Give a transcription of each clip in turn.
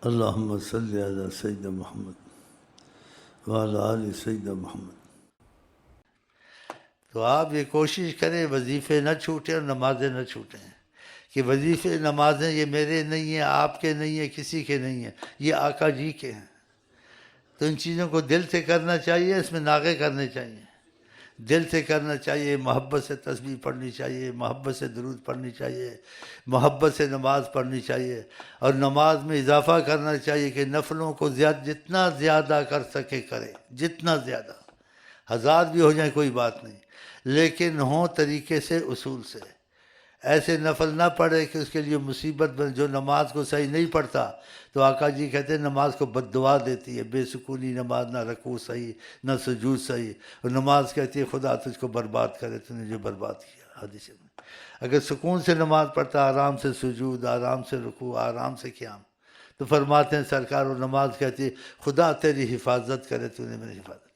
اللہم صلی علی سیدنا محمد وعلی آل سیدنا محمد۔ تو آپ یہ کوشش کریں وظیفے نہ چھوٹیں اور نمازیں نہ چھوٹیں، کہ وظیفے نمازیں یہ میرے نہیں ہیں، آپ کے نہیں ہیں، کسی کے نہیں ہیں، یہ آقا جی کے ہیں۔ تو ان چیزوں کو دل سے کرنا چاہیے، اس میں ناغے کرنے چاہیے، دل سے کرنا چاہیے، محبت سے تسبیح پڑھنی چاہیے، محبت سے درود پڑھنی چاہیے، محبت سے نماز پڑھنی چاہیے، اور نماز میں اضافہ کرنا چاہیے کہ نفلوں کو جتنا زیادہ کر سکے کرے، جتنا زیادہ، 1000 بھی ہو جائیں کوئی بات نہیں، لیکن ہوں طریقے سے، اصول سے۔ ایسے نفل نہ پڑھے کہ اس کے لیے مصیبت بن، جو نماز کو صحیح نہیں پڑھتا تو آقا جی کہتے ہیں نماز کو بد دعا دیتی ہے، بے سکونی نماز، نہ رکوع صحیح نہ سجود صحیح، اور نماز کہتی ہے خدا تجھ کو برباد کرے، تو نے جو برباد کیا۔ حدیث میں اگر سکون سے نماز پڑھتا، آرام سے سجود، آرام سے رکوع، آرام سے قیام، تو فرماتے ہیں سرکار، اور نماز کہتی ہے خدا تیری حفاظت کرے، تو نے میری حفاظت کی۔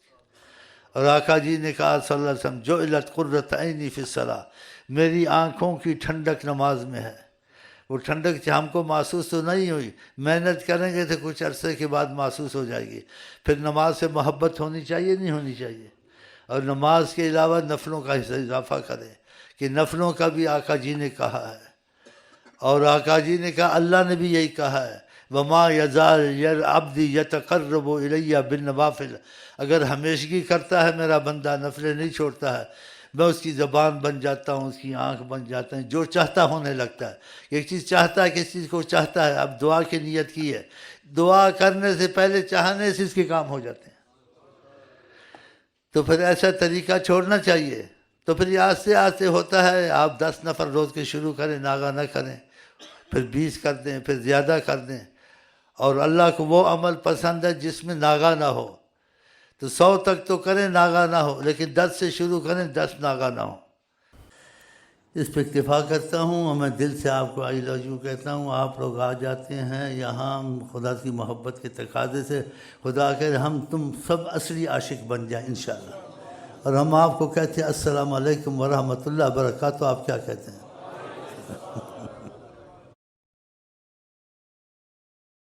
اور آقا جی نے کہا صلی اللہ علیہ وسلم، جعلت قرۃ عینی فی الصلاۃ، میری آنکھوں کی ٹھنڈک نماز میں ہے۔ وہ ٹھنڈک ہم کو محسوس تو نہیں ہوئی، محنت کریں گے تو کچھ عرصے کے بعد محسوس ہو جائے گی۔ پھر نماز سے محبت ہونی چاہیے، نہیں ہونی چاہیے؟ اور نماز کے علاوہ نفلوں کا حصہ اضافہ کریں، کہ نفلوں کا بھی آقا جی نے کہا ہے، اور آقا جی نے کہا، اللہ نے بھی یہی کہا ہے، وَمَا يَزَالُ عَبْدِي يَتَقَرَّبُ إِلَيَّ بِالنَّوَافِلِ، اگر ہمیشگی کرتا ہے میرا بندہ، نفلیں نہیں چھوڑتا ہے، میں اس کی زبان بن جاتا ہوں، اس کی آنکھ بن جاتا ہوں، جو چاہتا ہونے لگتا ہے۔ ایک چیز چاہتا ہے، کس چیز کو چاہتا ہے، اب دعا کی نیت کی ہے، دعا کرنے سے پہلے چاہنے سے اس کے کام ہو جاتے ہیں۔ تو پھر ایسا طریقہ چھوڑنا چاہیے۔ تو پھر یہ آہستہ آہستہ ہوتا ہے، آپ 10 نفل روز کے شروع کریں، ناغہ نہ کریں، پھر 20 کر دیں، پھر زیادہ کر دیں۔ اور اللہ کو وہ عمل پسند ہے جس میں ناغہ نہ ہو، تو 100 تک تو کریں ناغہ نہ ہو، لیکن 10 سے شروع کریں، 10 ناغہ نہ ہو۔ اس پہ اکتفا کرتا ہوں، اور میں دل سے آپ کو آئی لو یو کہتا ہوں۔ آپ لوگ آ جاتے ہیں یہاں خدا کی محبت کے تقاضے سے، خدا کہ ہم تم سب اصلی عاشق بن جائیں انشاءاللہ۔ اور ہم آپ کو کہتے ہیں السلام علیکم ورحمۃ اللہ وبرکاتہ، آپ کیا کہتے ہیں؟